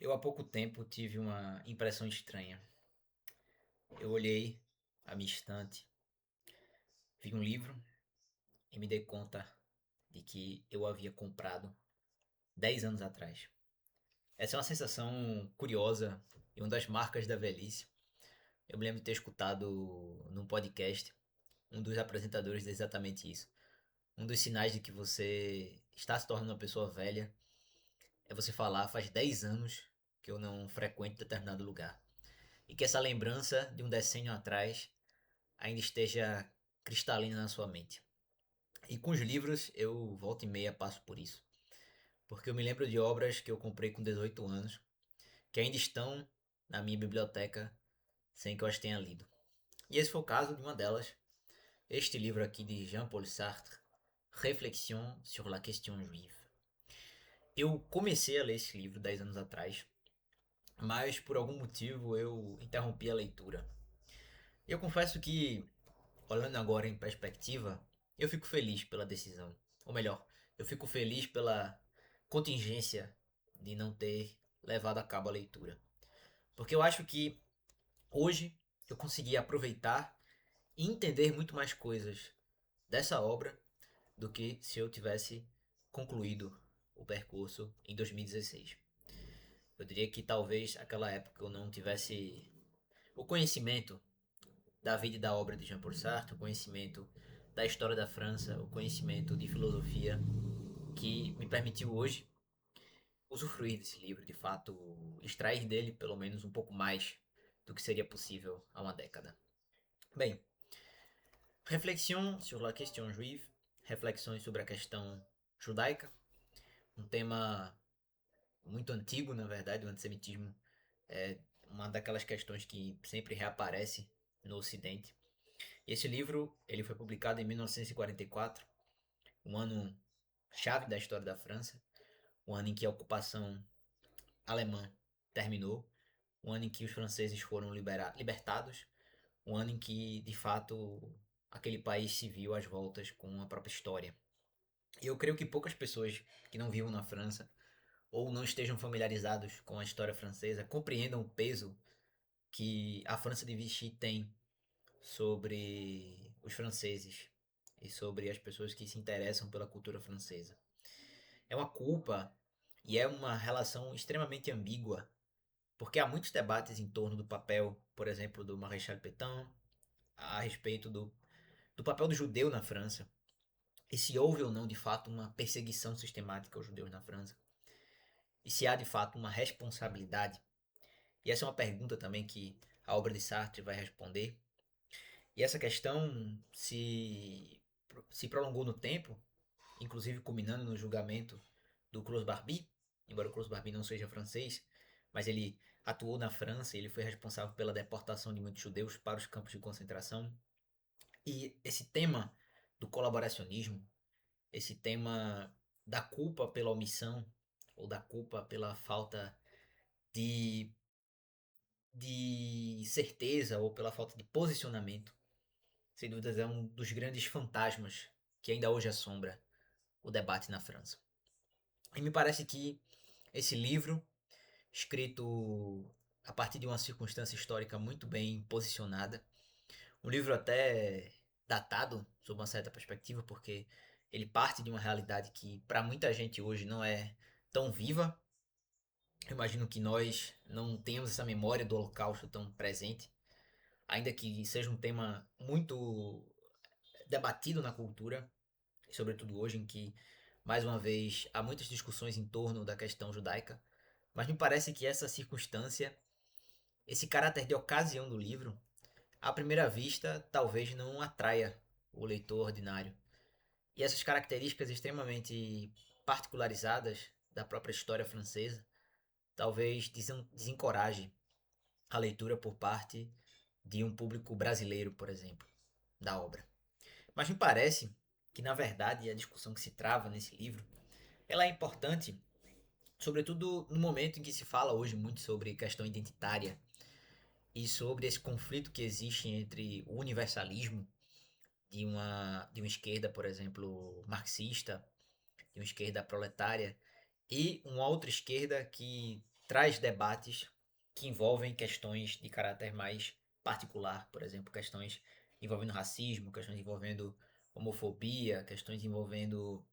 Eu há pouco tempo tive uma impressão estranha. Eu olhei a minha estante, vi um livro e me dei conta de que eu havia comprado 10 anos atrás. Essa é uma sensação curiosa e uma das marcas da velhice. Eu me lembro de ter escutado num podcast um dos apresentadores dizer exatamente isso. Um dos sinais de que você está se tornando uma pessoa velha é você falar: faz 10 anos que eu não frequento determinado lugar. E que essa lembrança de um decênio atrás ainda esteja cristalina na sua mente. E com os livros eu volta e meia passo por isso, porque eu me lembro de obras que eu comprei com 18 anos, que ainda estão na minha biblioteca sem que eu as tenha lido. E esse foi o caso de uma delas, este livro aqui de Jean-Paul Sartre, Réflexions sur la question juive. Eu comecei a ler esse livro 10 anos atrás, mas por algum motivo eu interrompi a leitura. Eu confesso que, olhando agora em perspectiva, eu fico feliz pela decisão. Ou melhor, eu fico feliz pela contingência de não ter levado a cabo a leitura. Porque eu acho que hoje eu consegui aproveitar e entender muito mais coisas dessa obra do que se eu tivesse concluído o percurso em 2016. Eu diria que talvez aquela época eu não tivesse o conhecimento da vida e da obra de Jean-Paul Sartre, o conhecimento da história da França, o conhecimento de filosofia que me permitiu hoje usufruir desse livro, de fato, extrair dele pelo menos um pouco mais do que seria possível há uma década. Bem, Réflexion sur la question juive, reflexões sobre a questão judaica, um tema muito antigo, na verdade, o antissemitismo é uma daquelas questões que sempre reaparece no Ocidente. Esse livro ele foi publicado em 1944, um ano chave da história da França, o ano em que a ocupação alemã terminou, o ano em que os franceses foram libertados, o ano em que, de fato, aquele país se viu às voltas com a própria história. E eu creio que poucas pessoas que não vivam na França ou não estejam familiarizados com a história francesa compreendam o peso que a França de Vichy tem sobre os franceses e sobre as pessoas que se interessam pela cultura francesa. É uma culpa e é uma relação extremamente ambígua, porque há muitos debates em torno do papel, por exemplo, do Maréchal Pétain, a respeito do papel do judeu na França, e se houve ou não de fato uma perseguição sistemática aos judeus na França, e se há de fato uma responsabilidade. E essa é uma pergunta também que a obra de Sartre vai responder. E essa questão se prolongou no tempo, inclusive culminando no julgamento do Clos Barbie, embora o Clos Barbie não seja francês, mas ele atuou na França e ele foi responsável pela deportação de muitos judeus para os campos de concentração. E esse tema do colaboracionismo, esse tema da culpa pela omissão ou da culpa pela falta de, de certeza ou pela falta de posicionamento, sem dúvidas é um dos grandes fantasmas que ainda hoje assombra o debate na França. E me parece que esse livro, escrito a partir de uma circunstância histórica muito bem posicionada, um livro até datado sob uma certa perspectiva, porque ele parte de uma realidade que para muita gente hoje não é tão viva. Eu imagino que nós não tenhamos essa memória do Holocausto tão presente, ainda que seja um tema muito debatido na cultura, sobretudo hoje em que, mais uma vez, há muitas discussões em torno da questão judaica. Mas me parece que essa circunstância, esse caráter de ocasião do livro, à primeira vista, talvez não atraia o leitor ordinário. E essas características extremamente particularizadas da própria história francesa, talvez desencoraje a leitura por parte de um público brasileiro, por exemplo, da obra. Mas me parece que, na verdade, a discussão que se trava nesse livro, ela é importante, sobretudo no momento em que se fala hoje muito sobre questão identitária e sobre esse conflito que existe entre o universalismo de uma esquerda, por exemplo, marxista, de uma esquerda proletária, e uma outra esquerda que traz debates que envolvem questões de caráter mais particular, por exemplo, questões envolvendo racismo, questões envolvendo homofobia, questões envolvendo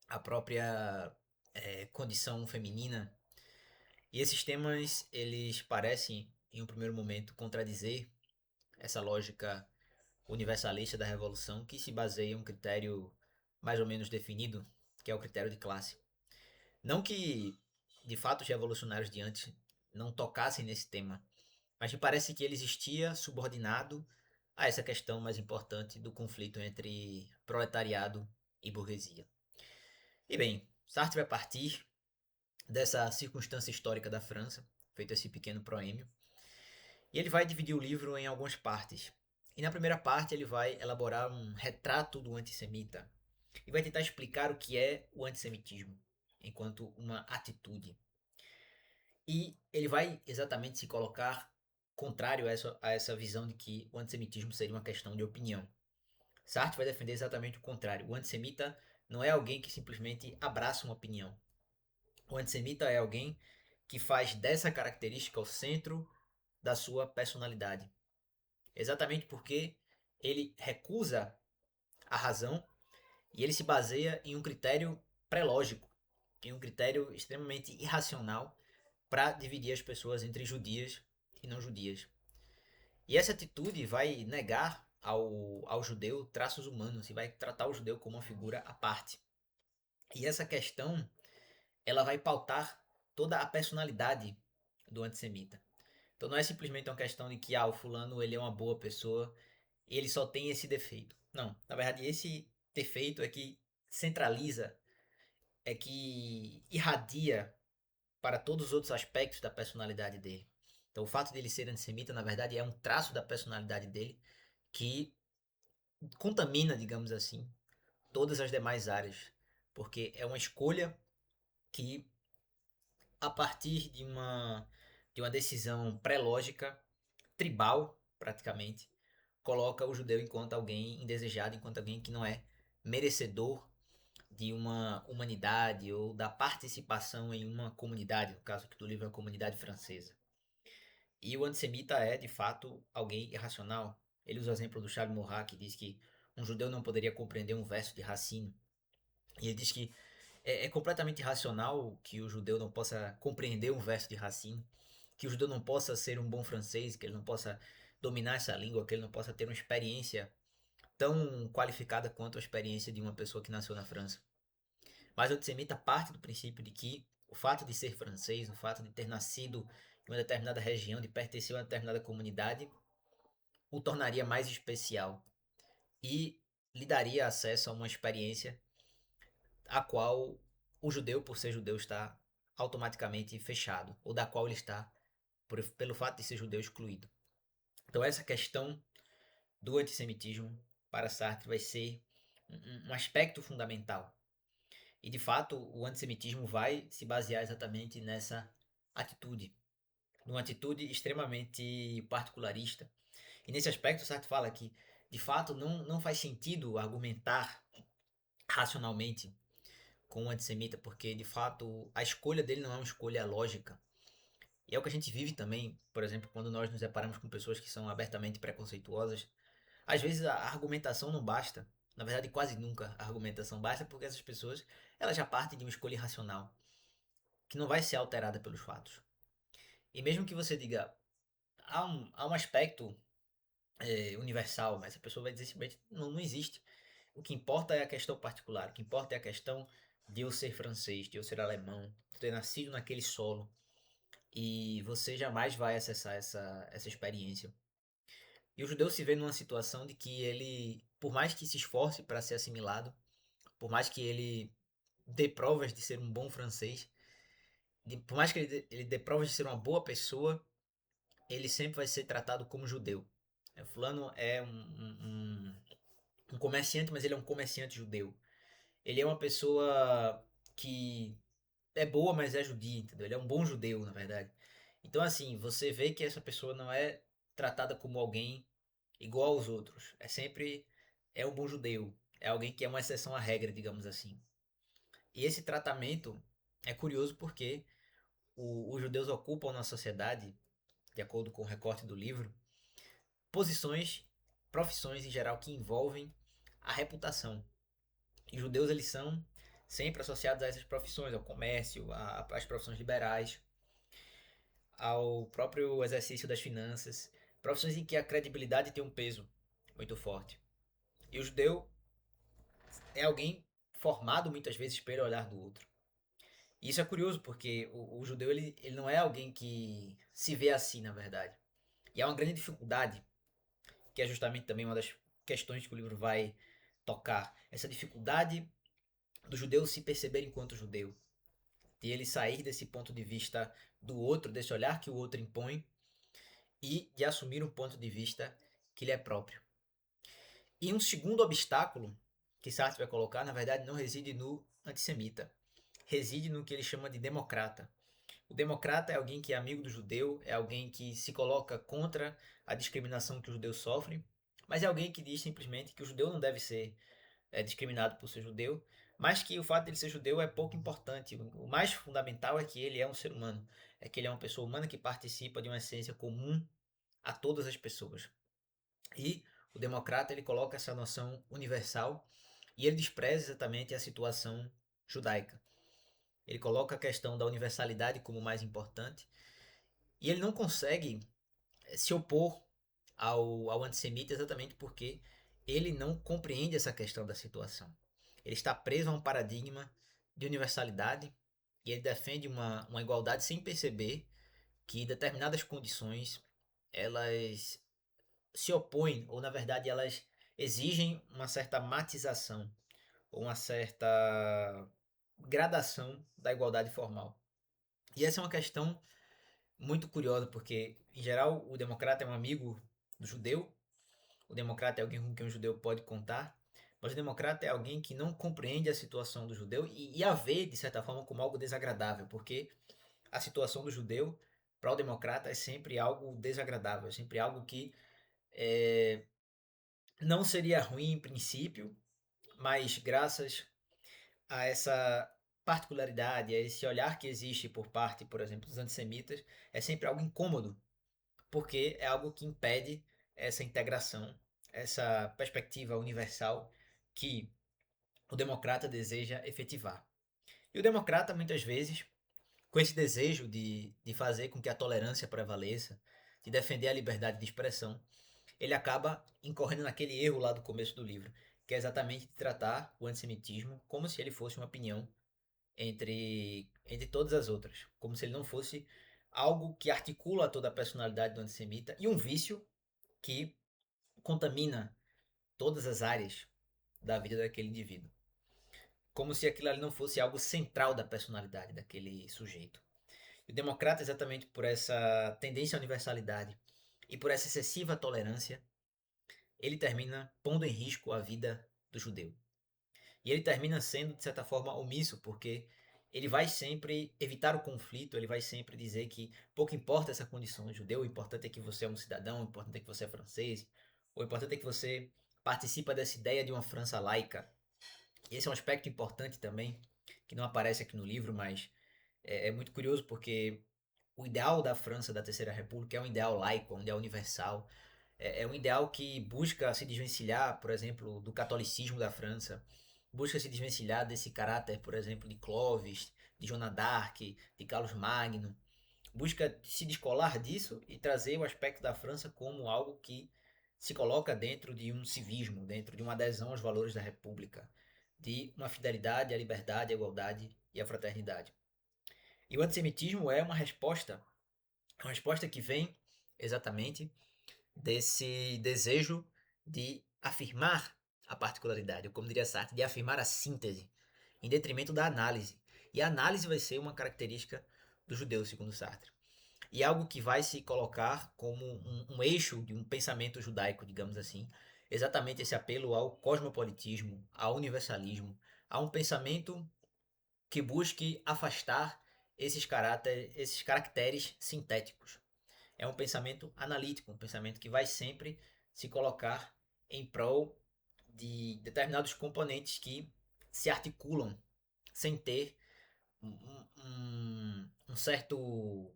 a própria condição feminina. E esses temas, eles parecem, em um primeiro momento, contradizer essa lógica universalista da revolução, que se baseia em um critério mais ou menos definido, que é o critério de classe. Não que, de fato, os revolucionários de antes não tocassem nesse tema, mas me parece que ele existia subordinado a essa questão mais importante do conflito entre proletariado e burguesia. E bem, Sartre vai partir dessa circunstância histórica da França, feito esse pequeno proêmio, e ele vai dividir o livro em algumas partes. E na primeira parte ele vai elaborar um retrato do antissemita e vai tentar explicar o que é o antissemitismo enquanto uma atitude. E ele vai exatamente se colocar contrário a essa visão de que o antissemitismo seria uma questão de opinião. Sartre vai defender exatamente o contrário. O antissemita não é alguém que simplesmente abraça uma opinião. O antissemita é alguém que faz dessa característica o centro da sua personalidade. Exatamente porque ele recusa a razão e ele se baseia em um critério pré-lógico, em um critério extremamente irracional para dividir as pessoas entre judias e não judias. E essa atitude vai negar ao judeu traços humanos e vai tratar o judeu como uma figura à parte. E essa questão ela vai pautar toda a personalidade do antissemita. Então não é simplesmente uma questão de que o fulano ele é uma boa pessoa e ele só tem esse defeito. Não, na verdade esse defeito é que centraliza, é que irradia para todos os outros aspectos da personalidade dele. Então, o fato dele ser antissemita, na verdade, é um traço da personalidade dele que contamina, digamos assim, todas as demais áreas, porque é uma escolha que, a partir de uma decisão pré-lógica, tribal, praticamente, coloca o judeu enquanto alguém indesejado, enquanto alguém que não é merecedor de uma humanidade ou da participação em uma comunidade, no caso aqui do livro é a comunidade francesa. E o antissemita é, de fato, alguém irracional. Ele usa o exemplo do Charles Maurras, que diz que um judeu não poderia compreender um verso de Racine. E ele diz que é completamente irracional que o judeu não possa compreender um verso de Racine, que o judeu não possa ser um bom francês, que ele não possa dominar essa língua, que ele não possa ter uma experiência tão qualificada quanto a experiência de uma pessoa que nasceu na França. Mas o antissemita parte do princípio de que o fato de ser francês, o fato de ter nascido em uma determinada região, de pertencer a uma determinada comunidade, o tornaria mais especial e lhe daria acesso a uma experiência a qual o judeu, por ser judeu, está automaticamente fechado, ou da qual ele está, pelo fato de ser judeu, excluído. Então, essa questão do antissemitismo para Sartre vai ser um aspecto fundamental. E de fato, o antissemitismo vai se basear exatamente nessa atitude, numa atitude extremamente particularista. E nesse aspecto, Sartre fala que de fato não faz sentido argumentar racionalmente com o antissemita, porque de fato a escolha dele não é uma escolha lógica. E é o que a gente vive também, por exemplo, quando nós nos deparamos com pessoas que são abertamente preconceituosas. Às vezes a argumentação não basta. Na verdade, quase nunca a argumentação basta, porque essas pessoas elas já partem de uma escolha irracional, que não vai ser alterada pelos fatos. E mesmo que você diga, há um aspecto universal, mas a pessoa vai dizer simplesmente, não existe. O que importa é a questão particular, o que importa é a questão de eu ser francês, de eu ser alemão, de ter nascido naquele solo. E você jamais vai acessar essa experiência. E o judeu se vê numa situação de que ele, por mais que se esforce para ser assimilado, por mais que ele dê provas de ser um bom francês, por mais que ele dê provas de ser uma boa pessoa, ele sempre vai ser tratado como judeu. Fulano é um comerciante, mas ele é um comerciante judeu. Ele é uma pessoa que é boa, mas é judia, entendeu? Ele é um bom judeu, na verdade. Então, assim, você vê que essa pessoa não é tratada como alguém igual aos outros. É um bom judeu. É alguém que é uma exceção à regra, digamos assim. E esse tratamento é curioso porque os judeus ocupam na sociedade, de acordo com o recorte do livro, posições, profissões em geral que envolvem a reputação. E os judeus eles são sempre associados a essas profissões, ao comércio, às profissões liberais, ao próprio exercício das finanças, profissões em que a credibilidade tem um peso muito forte. E o judeu é alguém formado muitas vezes pelo olhar do outro. E isso é curioso porque o judeu ele não é alguém que se vê assim, na verdade. E há uma grande dificuldade, que é justamente também uma das questões que o livro vai tocar. Essa dificuldade do judeu se perceber enquanto judeu. De ele sair desse ponto de vista do outro, desse olhar que o outro impõe, e de assumir um ponto de vista que lhe é próprio. E um segundo obstáculo que Sartre vai colocar, na verdade, não reside no antissemita, reside no que ele chama de democrata. O democrata é alguém que é amigo do judeu, é alguém que se coloca contra a discriminação que os judeus sofrem, mas é alguém que diz simplesmente que o judeu não deve ser discriminado por ser judeu, mas que o fato de ele ser judeu é pouco importante. O mais fundamental é que ele é um ser humano, é que ele é uma pessoa humana que participa de uma essência comum a todas as pessoas. E o democrata ele coloca essa noção universal e ele despreza exatamente a situação judaica. Ele coloca a questão da universalidade como mais importante e ele não consegue se opor ao antissemita exatamente porque ele não compreende essa questão da situação. Ele está preso a um paradigma de universalidade e ele defende uma igualdade sem perceber que determinadas condições elas se opõem ou na verdade elas exigem uma certa matização ou uma certa gradação da igualdade formal. E essa é uma questão muito curiosa porque em geral o democrata é um amigo do judeu. O democrata é alguém com quem o judeu pode contar, mas o democrata é alguém que não compreende a situação do judeu e a vê, de certa forma, como algo desagradável, porque a situação do judeu, para o democrata, é sempre algo desagradável, é sempre algo que não seria ruim em princípio, mas graças a essa particularidade, a esse olhar que existe por parte, por exemplo, dos antissemitas, é sempre algo incômodo, porque é algo que impede essa integração, essa perspectiva universal que o democrata deseja efetivar. E o democrata, muitas vezes, com esse desejo de fazer com que a tolerância prevaleça, de defender a liberdade de expressão, ele acaba incorrendo naquele erro lá do começo do livro, que é exatamente tratar o antissemitismo como se ele fosse uma opinião entre todas as outras, como se ele não fosse algo que articula toda a personalidade do antissemita e um vício que contamina todas as áreas da vida daquele indivíduo. Como se aquilo ali não fosse algo central da personalidade daquele sujeito. E o democrata, exatamente por essa tendência à universalidade e por essa excessiva tolerância, ele termina pondo em risco a vida do judeu. E ele termina sendo, de certa forma, omisso, porque ele vai sempre evitar o conflito, ele vai sempre dizer que pouco importa essa condição de judeu, o importante é que você é um cidadão, o importante é que você é francês, o importante é que você participa dessa ideia de uma França laica. E esse é um aspecto importante também, que não aparece aqui no livro, mas é muito curioso porque o ideal da França da Terceira República é um ideal laico, um ideal universal, é um ideal que busca se desvencilhar, por exemplo, do catolicismo da França, busca se desvencilhar desse caráter, por exemplo, de Clovis, de Joana d'Arc, de Carlos Magno, busca se descolar disso e trazer o aspecto da França como algo que se coloca dentro de um civismo, dentro de uma adesão aos valores da República, de uma fidelidade à liberdade, à igualdade e à fraternidade. E o antissemitismo é uma resposta que vem exatamente desse desejo de afirmar a particularidade, ou como diria Sartre, de afirmar a síntese, em detrimento da análise. E a análise vai ser uma característica do judeu, segundo Sartre. E algo que vai se colocar como um eixo de um pensamento judaico, digamos assim, exatamente esse apelo ao cosmopolitismo, ao universalismo, a um pensamento que busque afastar esses caracteres sintéticos. É um pensamento analítico, um pensamento que vai sempre se colocar em prol de determinados componentes que se articulam sem ter um certo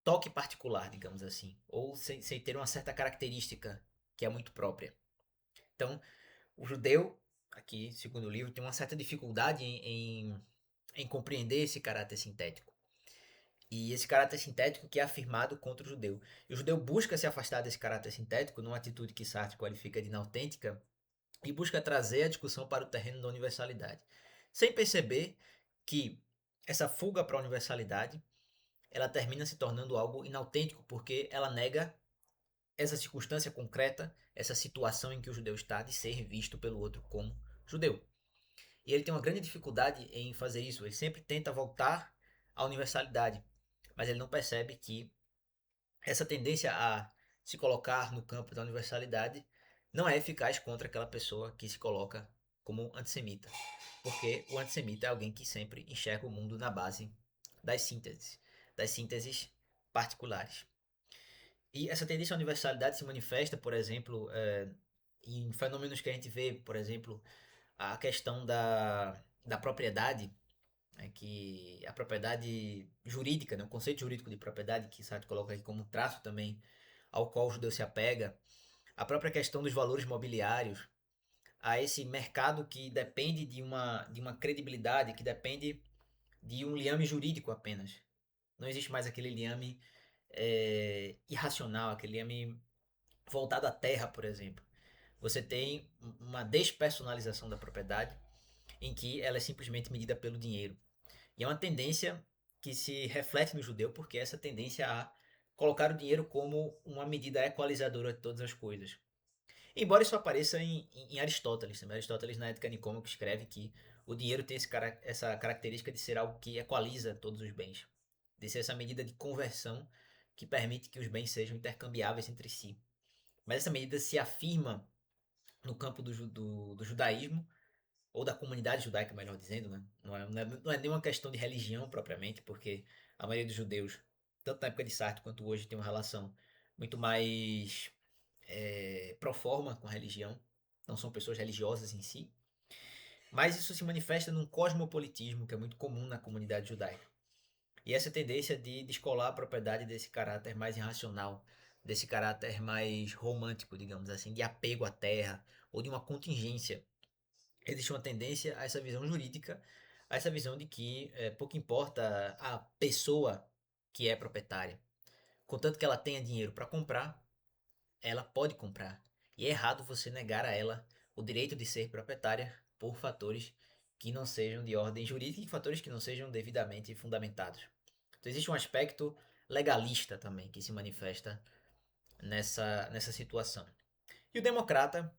toque particular, digamos assim, ou sem ter uma certa característica que é muito própria. Então, o judeu, aqui, segundo o livro, tem uma certa dificuldade em compreender esse caráter sintético. E esse caráter sintético que é afirmado contra o judeu. E o judeu busca se afastar desse caráter sintético numa atitude que Sartre qualifica de inautêntica e busca trazer a discussão para o terreno da universalidade, sem perceber que essa fuga para a universalidade ela termina se tornando algo inautêntico, porque ela nega essa circunstância concreta, essa situação em que o judeu está de ser visto pelo outro como judeu. E ele tem uma grande dificuldade em fazer isso. Ele sempre tenta voltar à universalidade, mas ele não percebe que essa tendência a se colocar no campo da universalidade não é eficaz contra aquela pessoa que se coloca como antissemita. Porque o antissemita é alguém que sempre enxerga o mundo na base das sínteses particulares. E essa tendência à universalidade se manifesta, por exemplo, em fenômenos que a gente vê, por exemplo, a questão da propriedade, né, que a propriedade jurídica, né, o conceito jurídico de propriedade, que Sartre coloca aqui como um traço também ao qual o judeu se apega, a própria questão dos valores mobiliários, a esse mercado que depende de uma credibilidade, que depende de um liame jurídico apenas. Não existe mais aquele liame irracional, aquele liame voltado à terra, por exemplo. Você tem uma despersonalização da propriedade em que ela é simplesmente medida pelo dinheiro. E é uma tendência que se reflete no judeu, porque é essa tendência a colocar o dinheiro como uma medida equalizadora de todas as coisas. Embora isso apareça em Aristóteles, também. Aristóteles na Ética Nicômaco escreve que o dinheiro tem essa característica de ser algo que equaliza todos os bens, de ser essa medida de conversão que permite que os bens sejam intercambiáveis entre si. Mas essa medida se afirma no campo do judaísmo, ou da comunidade judaica, melhor dizendo, né? Não é nenhuma questão de religião propriamente, porque a maioria dos judeus, tanto na época de Sartre quanto hoje, tem uma relação muito mais pro forma com a religião, não são pessoas religiosas em si, mas isso se manifesta num cosmopolitismo que é muito comum na comunidade judaica. E essa tendência de descolar a propriedade desse caráter mais irracional, desse caráter mais romântico, digamos assim, de apego à terra, ou de uma contingência. Existe uma tendência a essa visão jurídica, a essa visão de que pouco importa a pessoa que é proprietária. Contanto que ela tenha dinheiro para comprar, ela pode comprar. E é errado você negar a ela o direito de ser proprietária por fatores que não sejam de ordem jurídica e fatores que não sejam devidamente fundamentados. Então existe um aspecto legalista também que se manifesta nessa situação. E o democrata,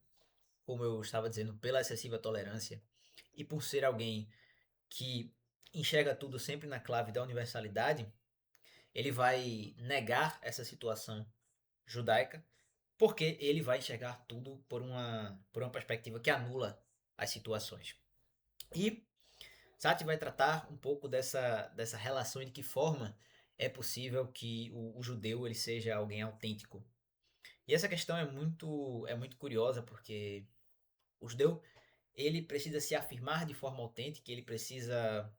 como eu estava dizendo, pela excessiva tolerância e por ser alguém que enxerga tudo sempre na clave da universalidade, ele vai negar essa situação judaica, porque ele vai enxergar tudo por uma perspectiva que anula as situações. E Sartre vai tratar um pouco dessa relação e de que forma é possível que o judeu ele seja alguém autêntico. E essa questão é muito curiosa, porque o judeu ele precisa se afirmar de forma autêntica, ele precisa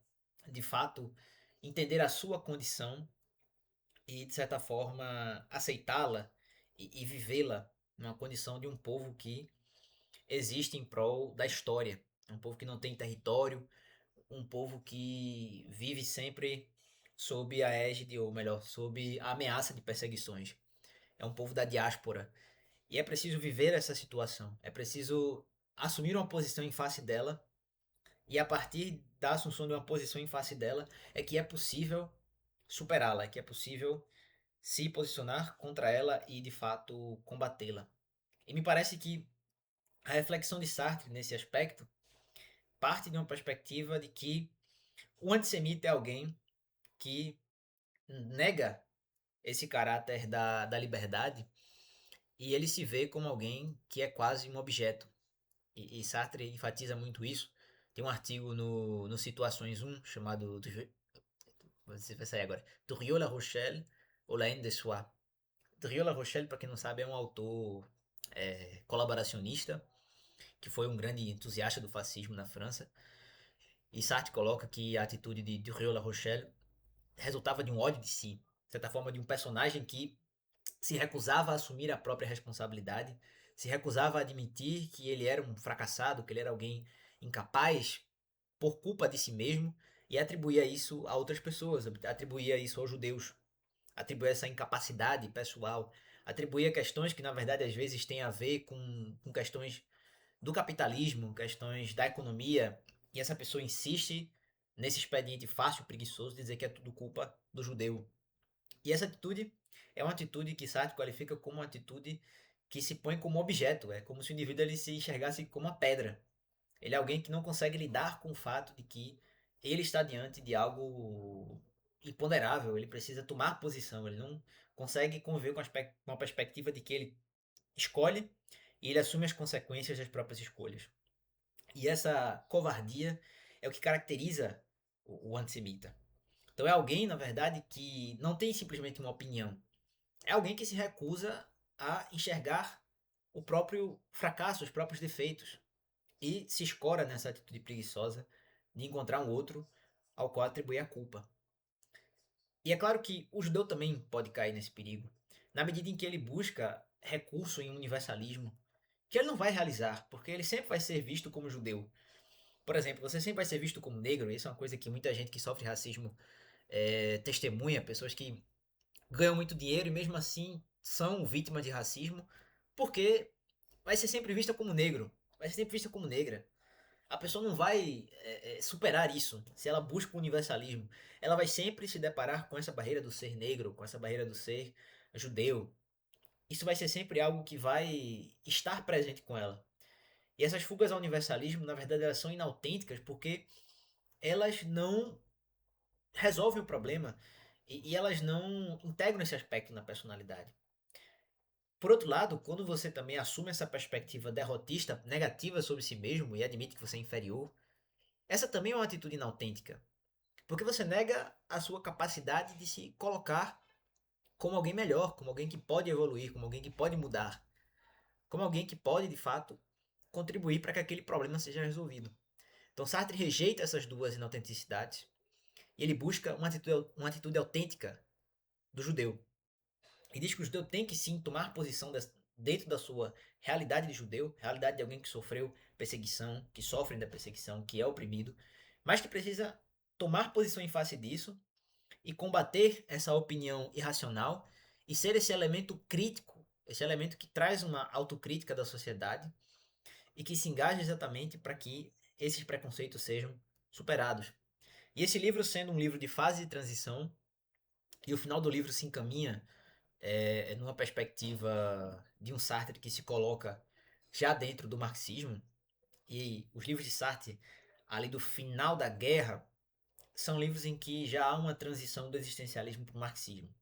de fato entender a sua condição e de certa forma aceitá-la e vivê-la numa condição de um povo que existe em prol da história, um povo que não tem território, um povo que vive sempre sob a égide, ou melhor, sob a ameaça de perseguições. É um povo da diáspora. E é preciso viver essa situação. É preciso assumir uma posição em face dela. E a partir da assunção de uma posição em face dela, é que é possível superá-la, é que é possível se posicionar contra ela e de fato combatê-la. E me parece que a reflexão de Sartre nesse aspecto parte de uma perspectiva de que o antissemita é alguém que nega esse caráter da liberdade e ele se vê como alguém que é quase um objeto. E Sartre enfatiza muito isso. Tem um artigo no Situações 1 chamado. Você vai sair agora. Durieux La Rochelle ou La Haine de Soi. Durieux La Rochelle, para quem não sabe, é um autor colaboracionista que foi um grande entusiasta do fascismo na França E Sartre coloca que a atitude de Durieux La Rochelle resultava de um ódio de si, de certa forma de um personagem que se recusava a assumir a própria responsabilidade, se recusava a admitir que ele era um fracassado, que ele era alguém incapaz por culpa de si mesmo e atribuía isso a outras pessoas, atribuía isso aos judeus, atribuía essa incapacidade pessoal, atribuía questões que na verdade às vezes têm a ver com questões do capitalismo, questões da economia, e essa pessoa insiste nesse expediente fácil, preguiçoso, de dizer que é tudo culpa do judeu. E essa atitude é uma atitude que Sartre qualifica como uma atitude que se põe como objeto, é como se o indivíduo ele se enxergasse como uma pedra. Ele é alguém que não consegue lidar com o fato de que ele está diante de algo imponderável, ele precisa tomar posição, ele não consegue conviver com a perspectiva de que ele escolhe e ele assume as consequências das próprias escolhas. E essa covardia é o que caracteriza o antissemita. Então é alguém, na verdade, que não tem simplesmente uma opinião. É alguém que se recusa a enxergar o próprio fracasso, os próprios defeitos. E se escora nessa atitude preguiçosa de encontrar um outro ao qual atribuir a culpa. E é claro que o judeu também pode cair nesse perigo, na medida em que ele busca recurso em universalismo, que ele não vai realizar, porque ele sempre vai ser visto como judeu. Por exemplo, você sempre vai ser visto como negro, isso é uma coisa que muita gente que sofre racismo testemunha, pessoas que ganham muito dinheiro e mesmo assim são vítimas de racismo, porque vai ser sempre vista como negro, vai ser sempre vista como negra. A pessoa não vai superar isso se ela busca o universalismo. Ela vai sempre se deparar com essa barreira do ser negro, com essa barreira do ser judeu. Isso vai ser sempre algo que vai estar presente com ela. E essas fugas ao universalismo, na verdade, elas são inautênticas porque elas não resolvem o problema e elas não integram esse aspecto na personalidade. Por outro lado, quando você também assume essa perspectiva derrotista, negativa sobre si mesmo e admite que você é inferior, essa também é uma atitude inautêntica. Porque você nega a sua capacidade de se colocar como alguém melhor, como alguém que pode evoluir, como alguém que pode mudar, como alguém que pode, de fato, contribuir para que aquele problema seja resolvido. Então Sartre rejeita essas duas inautenticidades e ele busca uma atitude autêntica do judeu. E diz que o judeu tem que sim tomar posição dentro da sua realidade de judeu, realidade de alguém que sofreu perseguição, que sofre da perseguição, que é oprimido, mas que precisa tomar posição em face disso e combater essa opinião irracional e ser esse elemento crítico, esse elemento que traz uma autocrítica da sociedade e que se engaja exatamente para que esses preconceitos sejam superados. E esse livro, sendo um livro de fase de transição, e o final do livro se encaminha numa perspectiva de um Sartre que se coloca já dentro do marxismo, e os livros de Sartre, ali do final da guerra, são livros em que já há uma transição do existencialismo para o marxismo.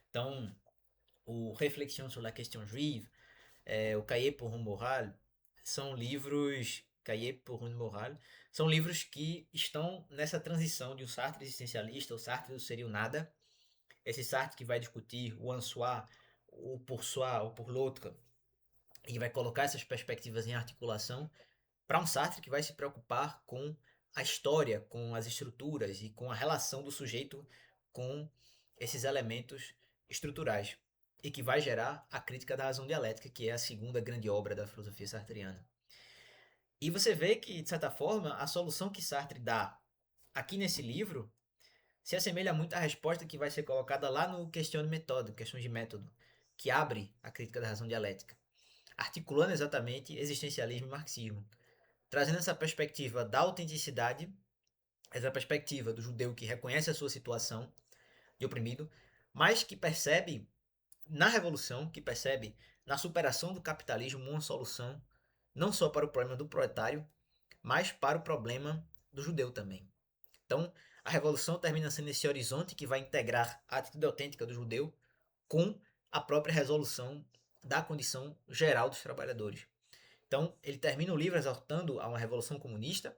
Então, o Reflexion sur la question juive, o Cahiers pour une morale, são livros Cahiers pour une morale, são livros que estão nessa transição de um Sartre existencialista, o Sartre do seria o nada, esse Sartre que vai discutir o en soi, o pour soi, o pour l'autre, e vai colocar essas perspectivas em articulação para um Sartre que vai se preocupar com a história, com as estruturas e com a relação do sujeito com esses elementos estruturais e que vai gerar a crítica da razão dialética, que é a segunda grande obra da filosofia sartreana. E você vê que, de certa forma, a solução que Sartre dá aqui nesse livro se assemelha muito à resposta que vai ser colocada lá no Question de Méthode, Questões de Método, que abre a crítica da razão dialética, articulando exatamente existencialismo e marxismo, trazendo essa perspectiva da autenticidade, essa perspectiva do judeu que reconhece a sua situação de oprimido, mas que percebe na revolução, que percebe na superação do capitalismo uma solução não só para o problema do proletário, mas para o problema do judeu também. Então, a revolução termina sendo esse horizonte que vai integrar a atitude autêntica do judeu com a própria resolução da condição geral dos trabalhadores. Então, ele termina o livro exortando a uma revolução comunista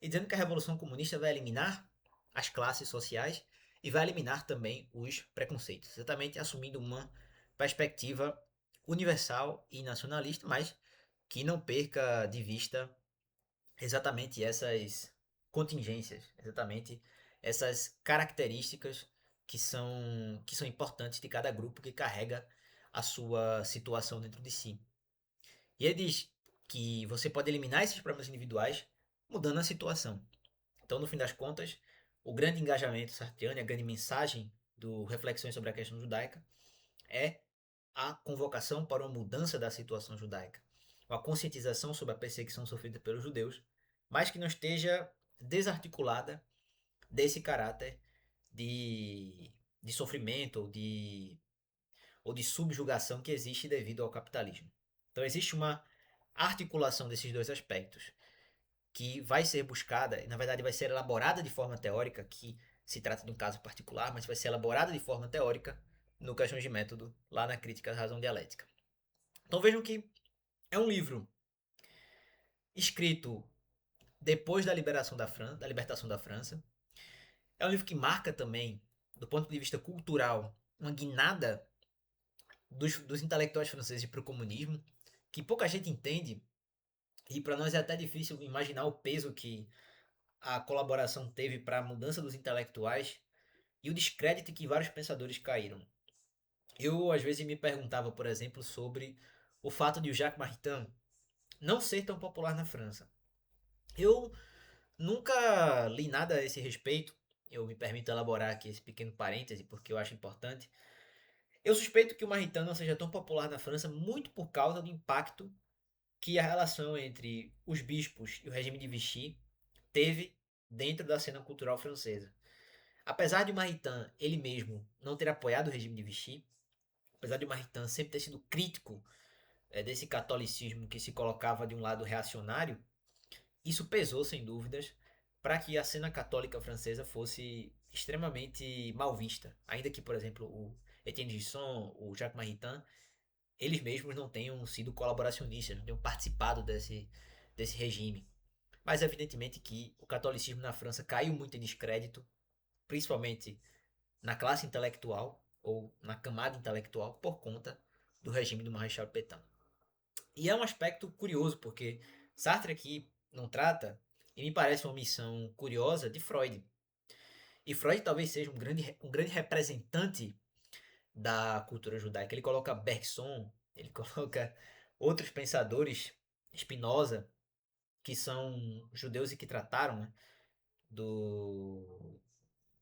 e dizendo que a revolução comunista vai eliminar as classes sociais e vai eliminar também os preconceitos, exatamente assumindo uma perspectiva universal e nacionalista, mas que não perca de vista exatamente essas contingências, exatamente essas características que são importantes de cada grupo que carrega a sua situação dentro de si. E ele diz que você pode eliminar esses problemas individuais mudando a situação. Então, no fim das contas, o grande engajamento sartreano, a grande mensagem do Reflexões sobre a Questão Judaica é a convocação para uma mudança da situação judaica, uma conscientização sobre a perseguição sofrida pelos judeus, mas que não esteja desarticulada desse caráter de, de sofrimento ou de subjugação que existe devido ao capitalismo. Então existe uma articulação desses dois aspectos que vai ser buscada, e na verdade vai ser elaborada de forma teórica, que se trata de um caso particular, mas vai ser elaborada de forma teórica no Questões de Método, lá na Crítica da Razão Dialética. Então vejam que é um livro escrito depois da liberação da libertação da França. É um livro que marca também, do ponto de vista cultural, uma guinada dos intelectuais franceses para o comunismo, que pouca gente entende, e para nós é até difícil imaginar o peso que a colaboração teve para a mudança dos intelectuais e o descrédito que vários pensadores caíram. Eu, às vezes, me perguntava, por exemplo, sobre o fato de o Jacques Maritain não ser tão popular na França. Eu nunca li nada a esse respeito. Eu me permito elaborar aqui esse pequeno parêntese porque eu acho importante. Eu suspeito que o Maritain não seja tão popular na França muito por causa do impacto que a relação entre os bispos e o regime de Vichy teve dentro da cena cultural francesa. Apesar de Maritain ele mesmo não ter apoiado o regime de Vichy, apesar de Maritain sempre ter sido crítico desse catolicismo que se colocava de um lado reacionário, isso pesou sem dúvidas para que a cena católica francesa fosse extremamente mal vista. Ainda que, por exemplo, o Etienne Gisson, o Jacques Maritain, eles mesmos não tenham sido colaboracionistas, não tenham participado desse regime. Mas evidentemente que o catolicismo na França caiu muito em descrédito, principalmente na classe intelectual ou na camada intelectual por conta do regime do Marechal Pétain. E é um aspecto curioso, porque Sartre aqui não trata, e me parece uma missão curiosa, de Freud. E Freud talvez seja um grande representante da cultura judaica. Ele coloca Bergson, ele coloca outros pensadores, Spinoza, que são judeus e que trataram, né, do,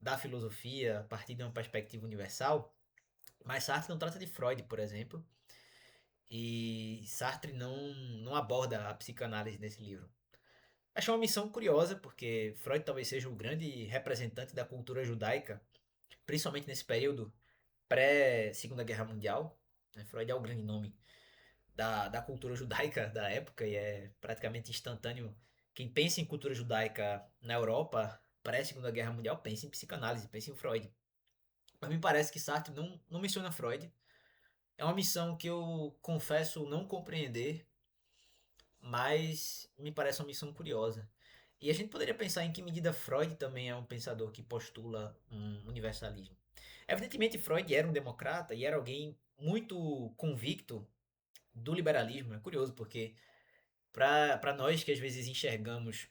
da filosofia a partir de uma perspectiva universal. Mas Sartre não trata de Freud, por exemplo, e Sartre não aborda a psicanálise nesse livro. Achei uma missão curiosa, porque Freud talvez seja o grande representante da cultura judaica, principalmente nesse período pré-Segunda Guerra Mundial. Freud é o grande nome da cultura judaica da época e é praticamente instantâneo. Quem pensa em cultura judaica na Europa, pré-Segunda Guerra Mundial, pensa em psicanálise, pensa em Freud. Mas me parece que Sartre não menciona Freud. É uma missão que eu confesso não compreender, mas me parece uma missão curiosa. E a gente poderia pensar em que medida Freud também é um pensador que postula um universalismo. Evidentemente, Freud era um democrata e era alguém muito convicto do liberalismo. É curioso porque, para nós que às vezes enxergamos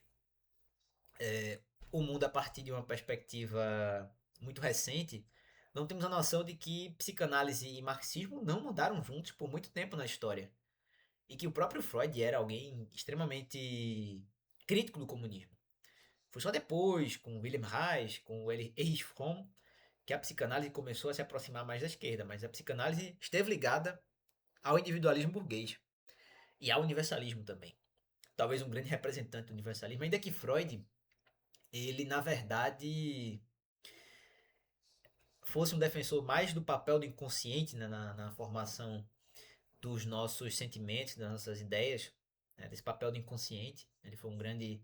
o mundo a partir de uma perspectiva muito recente, não temos a noção de que psicanálise e marxismo não mudaram juntos por muito tempo na história. E que o próprio Freud era alguém extremamente crítico do comunismo. Foi só depois, com Wilhelm Reich, com Erich Fromm, que a psicanálise começou a se aproximar mais da esquerda, mas a psicanálise esteve ligada ao individualismo burguês e ao universalismo também. Talvez um grande representante do universalismo, ainda que Freud, ele na verdade fosse um defensor mais do papel do inconsciente, né, na formação dos nossos sentimentos, das nossas ideias, né, desse papel do inconsciente. Ele foi um grande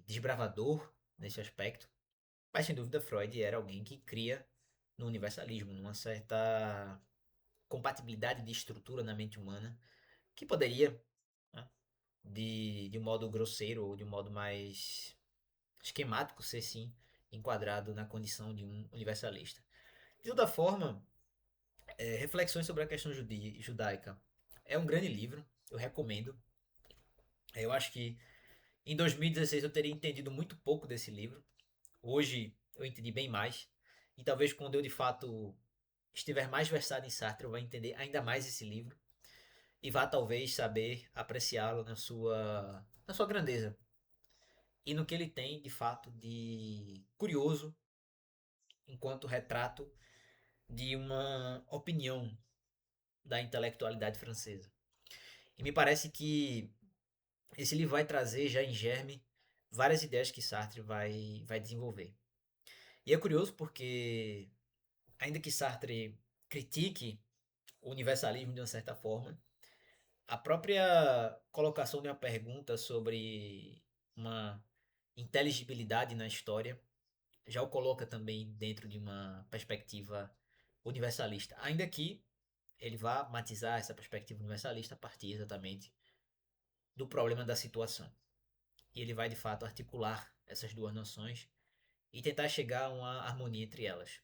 desbravador nesse aspecto. Mas sem dúvida Freud era alguém que cria no universalismo, numa certa compatibilidade de estrutura na mente humana que poderia, né, de um modo grosseiro ou de um modo mais esquemático ser sim enquadrado na condição de um universalista. De toda forma, Reflexões sobre a questão judaica é um grande livro, eu recomendo. Eu acho que Em 2016 eu teria entendido muito pouco desse livro. Hoje eu entendi bem mais. E talvez quando eu de fato estiver mais versado em Sartre, eu vá entender ainda mais esse livro e vá talvez saber apreciá-lo na sua grandeza e no que ele tem de fato de curioso enquanto retrato de uma opinião da intelectualidade francesa. E me parece que esse livro vai trazer já em germe várias ideias que Sartre vai desenvolver. E é curioso porque, ainda que Sartre critique o universalismo de uma certa forma, a própria colocação de uma pergunta sobre uma inteligibilidade na história já o coloca também dentro de uma perspectiva universalista. Ainda que ele vá matizar essa perspectiva universalista a partir exatamente do problema da situação. E ele vai de fato articular essas duas noções e tentar chegar a uma harmonia entre elas,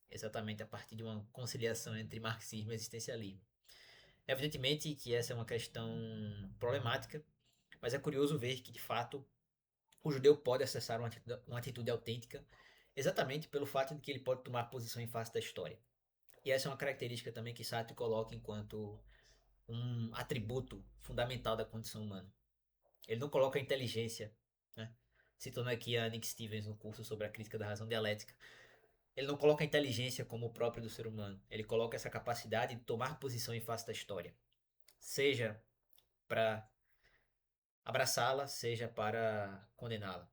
exatamente a partir de uma conciliação entre marxismo e existencialismo. Evidentemente que essa é uma questão problemática, mas é curioso ver que de fato o judeu pode acessar uma atitude autêntica exatamente pelo fato de que ele pode tomar posição em face da história. E essa é uma característica também que Sartre coloca enquanto um atributo fundamental da condição humana. Ele não coloca a inteligência, né? Citando aqui a Nick Stevens no curso sobre a crítica da razão dialética. Ele não coloca a inteligência como o próprio do ser humano. Ele coloca essa capacidade de tomar posição em face da história. Seja para abraçá-la, seja para condená-la.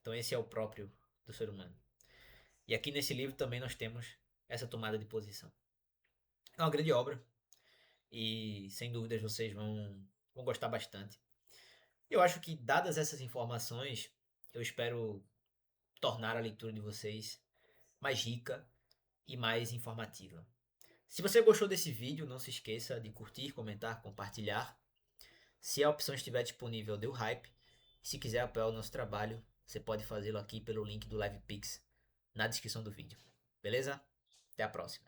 Então esse é o próprio do ser humano. E aqui nesse livro também nós temos essa tomada de posição. É uma grande obra e sem dúvidas vocês vão gostar bastante. Eu acho que, dadas essas informações, eu espero tornar a leitura de vocês mais rica e mais informativa. Se você gostou desse vídeo, não se esqueça de curtir, comentar, compartilhar. Se a opção estiver disponível, dê o hype. Se quiser apoiar o nosso trabalho, você pode fazê-lo aqui pelo link do LivePix na descrição do vídeo. Beleza? Até a próxima.